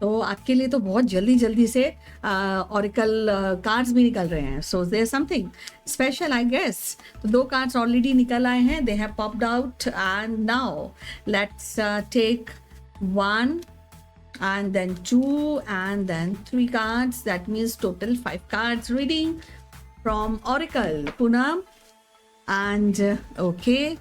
तो आपके लिए तो बहुत जल्दी जल्दी से ऑरिकल कार्ड्स भी निकल रहे हैं, so there something special I guess. तो 2 कार्ड्स ऑलरेडी निकल आए हैं, they have popped out and now let's take 1 and then 2 and then 3 cards. That means total 5 cards reading from Oracle. Poonam and okay.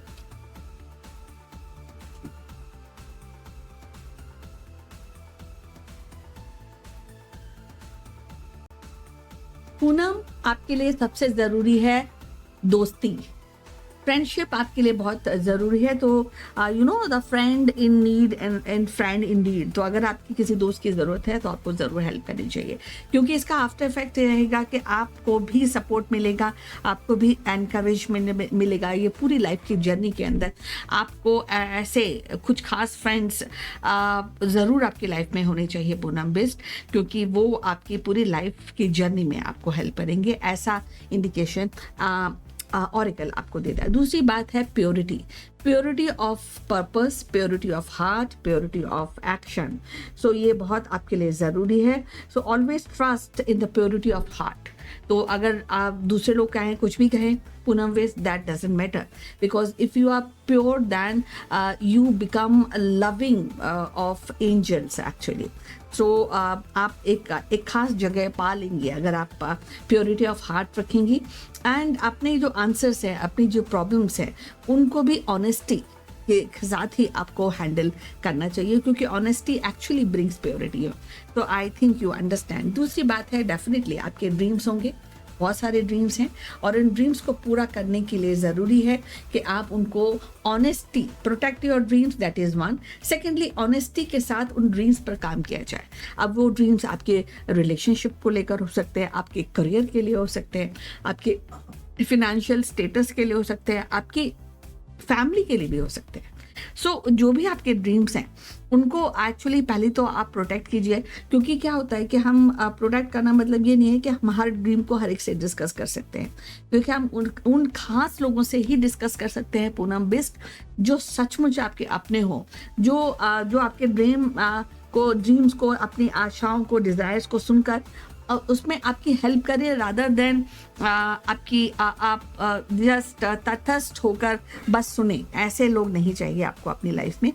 Poonam, आपके लिए सबसे ज़रूरी है दोस्ती। फ्रेंडशिप आपके लिए बहुत ज़रूरी है। तो you know the friend in need and friend in deed. तो अगर आपकी किसी दोस्त की ज़रूरत है तो आपको ज़रूर हेल्प करनी चाहिए, क्योंकि इसका आफ्टर इफेक्ट रहेगा कि आपको भी सपोर्ट मिलेगा, आपको भी एनकरेजमेंट मिलेगा। ये पूरी लाइफ की जर्नी के अंदर आपको ऐसे कुछ खास फ्रेंड्स ज़रूर आपकी लाइफ में होने चाहिए पूनम बेस्ट, क्योंकि वो आपकी पूरी लाइफ की जर्नी में आपको हेल्प करेंगे, ऐसा इंडिकेशन ऑरिकल आपको देता है। दूसरी बात है purity, purity of purpose, purity of heart, purity of action. So ये बहुत आपके लिए ज़रूरी है। So always trust in the purity of heart. तो अगर आप दूसरे लोग कहें, कुछ भी कहें पूनम वेस्ट, that doesn't matter, because if you are pure then you become loving of angels actually. So आप एक खास जगह पा लेंगे अगर आप प्योरिटी ऑफ हार्ट रखेंगी। एंड अपने जो आंसर्स हैं, अपनी जो प्रॉब्लम्स हैं, उनको भी ऑनेस्टी के साथ ही आपको हैंडल करना चाहिए, क्योंकि ऑनेस्टी एक्चुअली ब्रिंग्स प्योरिटी। तो आई थिंक यू अंडरस्टैंड। दूसरी बात है, डेफिनेटली आपके ड्रीम्स होंगे, बहुत सारे ड्रीम्स हैं, और इन ड्रीम्स को पूरा करने के लिए ज़रूरी है कि आप उनको honesty, protect your dreams, that is one. Secondly, honesty के साथ उन ड्रीम्स पर काम किया जाए। अब वो ड्रीम्स आपके रिलेशनशिप को लेकर हो सकते हैं, आपके करियर के लिए हो सकते हैं, आपके फिनेंशियल स्टेटस के लिए हो सकते हैं, आपकी फैमिली के लिए भी हो सकते हैं। सो जो भी आपके ड्रीम्स हैं उनको एक्चुअली पहले तो आप प्रोटेक्ट कीजिए, क्योंकि क्या होता है कि हम प्रोटेक्ट करना मतलब ये नहीं है कि हम हर ड्रीम को हर एक से डिस्कस कर सकते हैं, क्योंकि हम उन खास लोगों से ही डिस्कस कर सकते हैं पूनम बेस्ट, जो सचमुच आपके अपने हो, जो आपके ड्रीम्स को, अपनी आशाओं को, डिज़ायर्स को सुनकर उसमें आपकी हेल्प करें, रादर देन आप जस्ट तटस्थ होकर बस सुने। ऐसे लोग नहीं चाहिए आपको अपनी लाइफ में।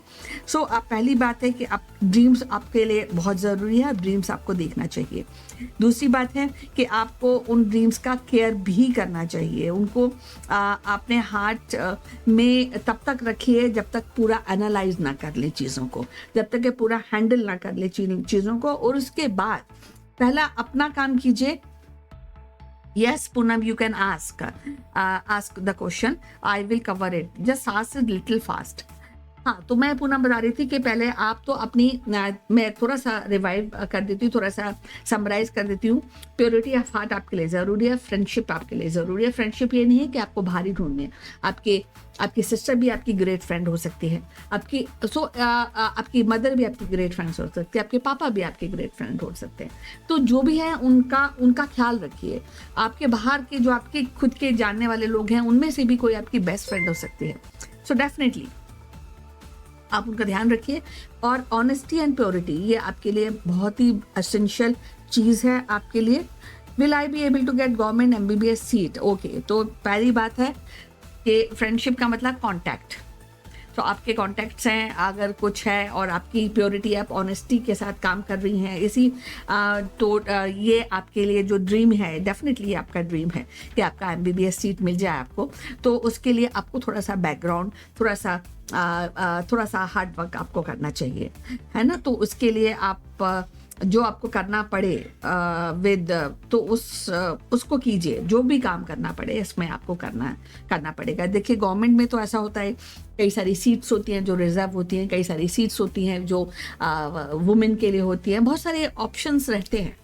सो पहली बात है कि आप ड्रीम्स आपके लिए बहुत ज़रूरी है, ड्रीम्स आपको देखना चाहिए। दूसरी बात है कि आपको उन ड्रीम्स का केयर भी करना चाहिए, उनको अपने हार्ट में तब तक रखिए जब तक पूरा एनालाइज ना कर ले चीज़ों को, जब तक कि पूरा हैंडल ना कर ले चीज़ों को। और उसके बाद पहला अपना काम कीजिए। Yes, Poonam, you can ask the question. I will cover it. Just ask it little fast. हाँ, तो मैं पूनम बता रही थी कि पहले आप तो अपनी, मैं थोड़ा सा रिवाइव कर देती हूँ, थोड़ा सा समराइज कर देती हूँ। प्योरिटी ऑफ हार्ट आपके लिए ज़रूरी है, फ्रेंडशिप आपके लिए ज़रूरी है। फ्रेंडशिप ये नहीं है कि आपको भारी ढूंढनी है, आपकी सिस्टर भी आपकी ग्रेट फ्रेंड हो सकती है, आपकी मदर भी आपकी ग्रेट फ्रेंड हो सकती है, आपके पापा भी आपके ग्रेट फ्रेंड हो सकते हैं। तो जो भी है उनका ख्याल रखिए। आपके बाहर के जो आपके खुद के जानने वाले लोग हैं, उनमें से भी कोई आपकी बेस्ट फ्रेंड हो सकती है। सो डेफिनेटली आप उनका ध्यान रखिए। और ऑनेस्टी एंड प्योरिटी ये आपके लिए बहुत ही एसेंशियल चीज़ है आपके लिए। Will I be able to get government MBBS seat? Okay, तो पहली बात है कि फ्रेंडशिप का मतलब कॉन्टैक्ट। तो आपके कॉन्टैक्ट्स हैं, अगर कुछ है, और आपकी प्योरिटी, आप ऑनेस्टी के साथ काम कर रही हैं ये आपके लिए जो ड्रीम है, डेफिनेटली आपका ड्रीम है कि आपका MBBS सीट मिल जाए आपको। तो उसके लिए आपको थोड़ा सा बैकग्राउंड, थोड़ा सा हार्ड वर्क आपको करना चाहिए, है ना। तो उसके लिए आप जो आपको करना पड़े तो उसको कीजिए। जो भी काम करना पड़े इसमें आपको करना पड़ेगा। देखिए, गवर्नमेंट में तो ऐसा होता है, कई सारी सीट्स होती हैं जो रिजर्व होती हैं, कई सारी सीट्स होती हैं जो वुमेन के लिए होती हैं, बहुत सारे ऑप्शंस रहते हैं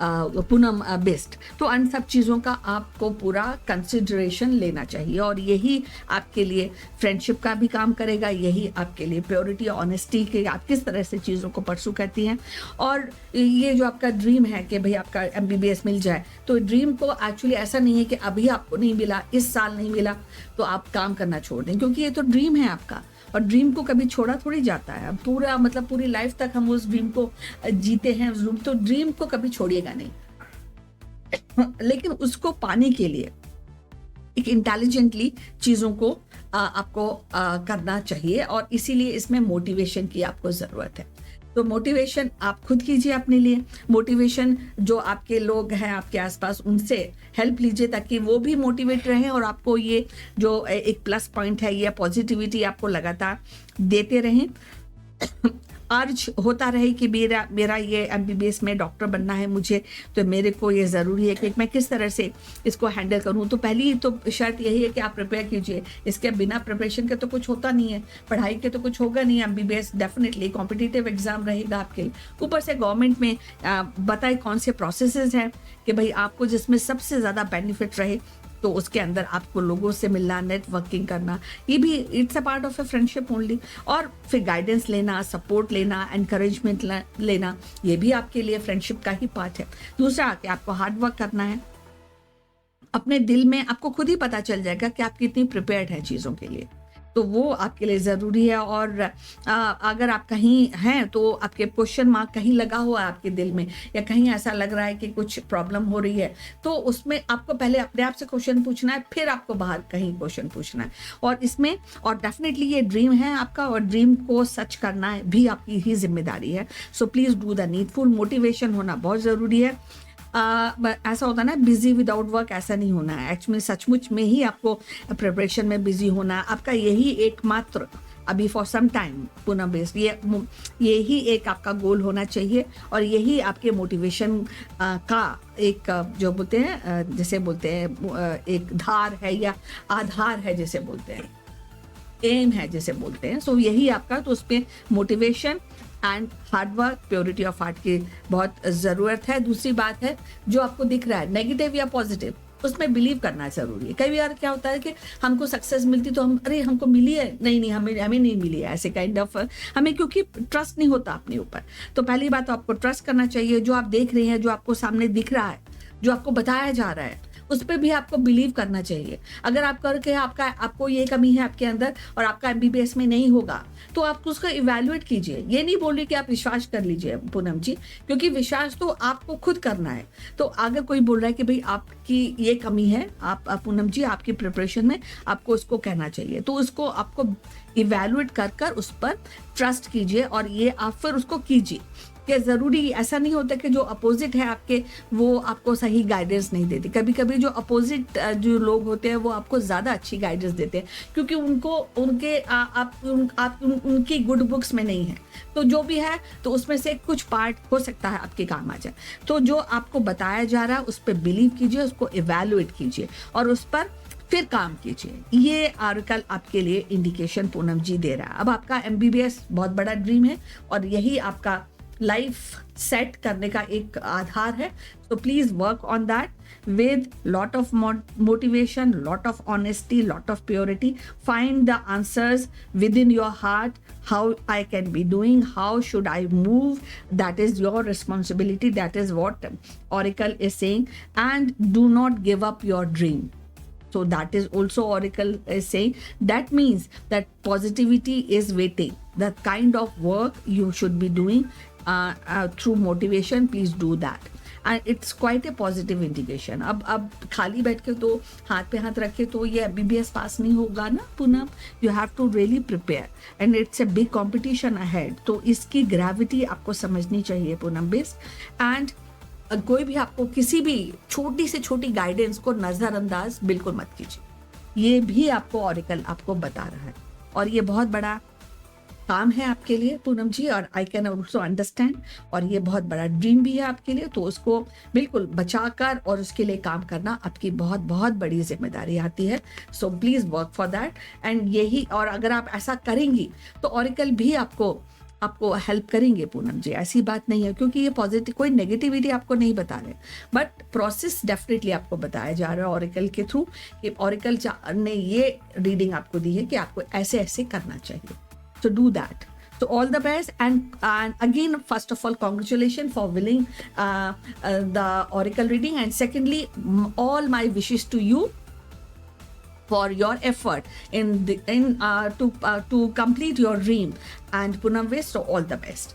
पूनम बेस्ट। तो उन सब चीज़ों का आपको पूरा कंसिडरेशन लेना चाहिए, और यही आपके लिए फ्रेंडशिप का भी काम करेगा, यही आपके लिए प्योरिटी, ऑनेस्टी के आप किस तरह से चीज़ों को परसू करती हैं। और ये जो आपका ड्रीम है कि भाई आपका MBBS मिल जाए, तो ड्रीम को एक्चुअली ऐसा नहीं है कि अभी आपको नहीं मिला, इस साल नहीं मिला तो आप काम करना छोड़ दें, क्योंकि ये तो ड्रीम है आपका, और ड्रीम को कभी छोड़ा थोड़ी जाता है, पूरा मतलब पूरी लाइफ तक हम उस ड्रीम को जीते हैं, तो ड्रीम को कभी छोड़िएगा नहीं। लेकिन उसको पाने के लिए एक इंटेलिजेंटली चीज़ों को आपको करना चाहिए, और इसीलिए इसमें मोटिवेशन की आपको ज़रूरत है। तो मोटिवेशन आप खुद कीजिए अपने लिए, मोटिवेशन जो आपके लोग हैं आपके आसपास उनसे हेल्प लीजिए ताकि वो भी मोटिवेट रहें, और आपको ये जो एक प्लस पॉइंट है, ये पॉजिटिविटी आपको लगातार देते रहें। अर्ज होता रहे कि मेरा ये एमबीबीएस में डॉक्टर बनना है मुझे, तो मेरे को ये ज़रूरी है कि मैं किस तरह से इसको हैंडल करूं। तो पहली तो शर्त यही है कि आप प्रिपेयर कीजिए, इसके बिना प्रिपरेशन के तो कुछ होता नहीं है, पढ़ाई के तो कुछ होगा नहीं। एमबीबीएस डेफिनेटली कॉम्पिटिटिव एग्जाम रहेगा आपके लिए, ऊपर से गवर्नमेंट में बताए कौन से प्रोसेसेस हैं कि भाई आपको जिसमें सबसे ज़्यादा बेनिफिट रहे, तो उसके अंदर आपको लोगों से मिलना, नेटवर्किंग करना, ये भी it's a part of a friendship only. और फिर गाइडेंस लेना, सपोर्ट लेना, एनकरेजमेंट लेना, ये भी आपके लिए फ्रेंडशिप का ही पार्ट है। दूसरा कि आपको हार्ड वर्क करना है, अपने दिल में आपको खुद ही पता चल जाएगा कि आप कितनी प्रिपेयर्ड हैं चीज़ों के लिए, तो वो आपके लिए ज़रूरी है। और अगर आप कहीं हैं तो आपके क्वेश्चन मार्क कहीं लगा हुआ है आपके दिल में, या कहीं ऐसा लग रहा है कि कुछ प्रॉब्लम हो रही है, तो उसमें आपको पहले अपने आप से क्वेश्चन पूछना है, फिर आपको बाहर कहीं क्वेश्चन पूछना है। और इसमें और डेफिनेटली ये ड्रीम है आपका, और ड्रीम को सच करना है भी आपकी ही जिम्मेदारी है। So please do the needful. Motivation होना बहुत ज़रूरी है। ऐसा होता है ना, बिजी विदाउट वर्क, ऐसा नहीं होना है। एक्चुअली सचमुच में ही आपको प्रिपरेशन में बिजी होना है, आपका यही एकमात्र अभी फॉर सम टाइम पुनः बेस्ड यही एक आपका गोल होना चाहिए, और यही आपके मोटिवेशन का एक जो बोलते हैं जैसे बोलते हैं एक धार है या आधार है जैसे बोलते हैं, एम है जैसे बोलते हैं। सो यही आपका, तो उस पर motivation and hard work, purity of heart की बहुत ज़रूरत है। दूसरी बात है, जो आपको दिख रहा है नेगेटिव या पॉजिटिव, उसमें बिलीव करना ज़रूरी है। कई बार क्या होता है कि हमको सक्सेस मिलती तो हम अरे हमको मिली है, नहीं हमें नहीं मिली है, ऐसे काइंड ऑफ हमें, क्योंकि ट्रस्ट नहीं होता अपने ऊपर। तो पहली बात तो आपको ट्रस्ट करना चाहिए, जो आप देख रहे हैं, जो आपको सामने दिख रहा है, जो आपको बताया जा रहा है, उस पर भी आपको बिलीव करना चाहिए। अगर आप करके आपको ये कमी है आपके अंदर और आपका एमबीबीएस में नहीं होगा, तो आप उसको इवैल्यूएट कीजिए। ये नहीं बोल रही कि आप विश्वास कर लीजिए पूनम जी, क्योंकि विश्वास तो आपको खुद करना है। तो अगर कोई बोल रहा है कि भाई आपकी ये कमी है, आप पूनम जी आपकी प्रिपरेशन में, आपको उसको कहना चाहिए, तो उसको आपको इवैल्यूएट कर उस पर ट्रस्ट कीजिए, और ये आप फिर उसको कीजिए। कि ज़रूरी ऐसा नहीं होता कि जो अपोजिट है आपके वो आपको सही गाइडेंस नहीं देते। कभी कभी जो अपोजिट जो लोग होते हैं वो आपको ज़्यादा अच्छी गाइडेंस देते हैं, क्योंकि उनकी गुड बुक्स में नहीं है, तो जो भी है तो उसमें से कुछ पार्ट हो सकता है आपके काम आ जाए। तो जो आपको बताया जा रहा है उस पर बिलीव कीजिए, उसको इवैल्यूएट कीजिए और उस पर फिर काम कीजिए। ये आर्टिकल आपके लिए इंडिकेशन पूनम जी दे रहा है। अब आपका एमबीबीएस बहुत बड़ा ड्रीम है और यही आपका लाइफ सेट करने का एक आधार है। तो please work on that with lot of motivation, lot of honesty, lot of purity. Find the answers with in your heart. How I can be doing, how should I move, that is your responsibility. That is what Oracle is saying. And do not give up your dream. So that is also Oracle is saying. That means that positivity is waiting. The kind of work you should be doing through motivation, please do that. And it's quite a positive indication. अब खाली बैठ के तो हाथ पे हाथ रखे तो ये एमबीबीएस पास नहीं होगा ना Poonam. You have to really prepare and it's a big competition ahead. तो इसकी ग्रेविटी आपको समझनी चाहिए पूनम बेस. एंड कोई भी आपको किसी भी छोटी से छोटी गाइडेंस को नज़रअंदाज बिल्कुल मत कीजिए. ये भी आपको ऑरिकल आपको बता रहा है और ये बहुत बड़ा काम है आपके लिए पूनम जी. और आई कैन ऑल्सो अंडरस्टैंड. और ये बहुत बड़ा ड्रीम भी है आपके लिए. तो उसको बिल्कुल बचाकर और उसके लिए काम करना आपकी बहुत बहुत बड़ी जिम्मेदारी आती है. So please work for that. And यही, और अगर आप ऐसा करेंगी तो ऑरिकल भी आपको हेल्प करेंगे पूनम जी. ऐसी बात नहीं है, क्योंकि ये पॉजिटिव कोई नेगेटिविटी आपको नहीं बता रहे, बट प्रोसेस डेफिनेटली आपको बताया जा रहा है ऑरिकल के थ्रू. कि ऑरिकल ने ये रीडिंग आपको दी है कि आपको ऐसे ऐसे करना चाहिए. So do that. So all the best, and again, first of all, congratulations for winning the oracle reading, and secondly, all my wishes to you for your effort in to complete your dream. And Punam Waste, so all the best.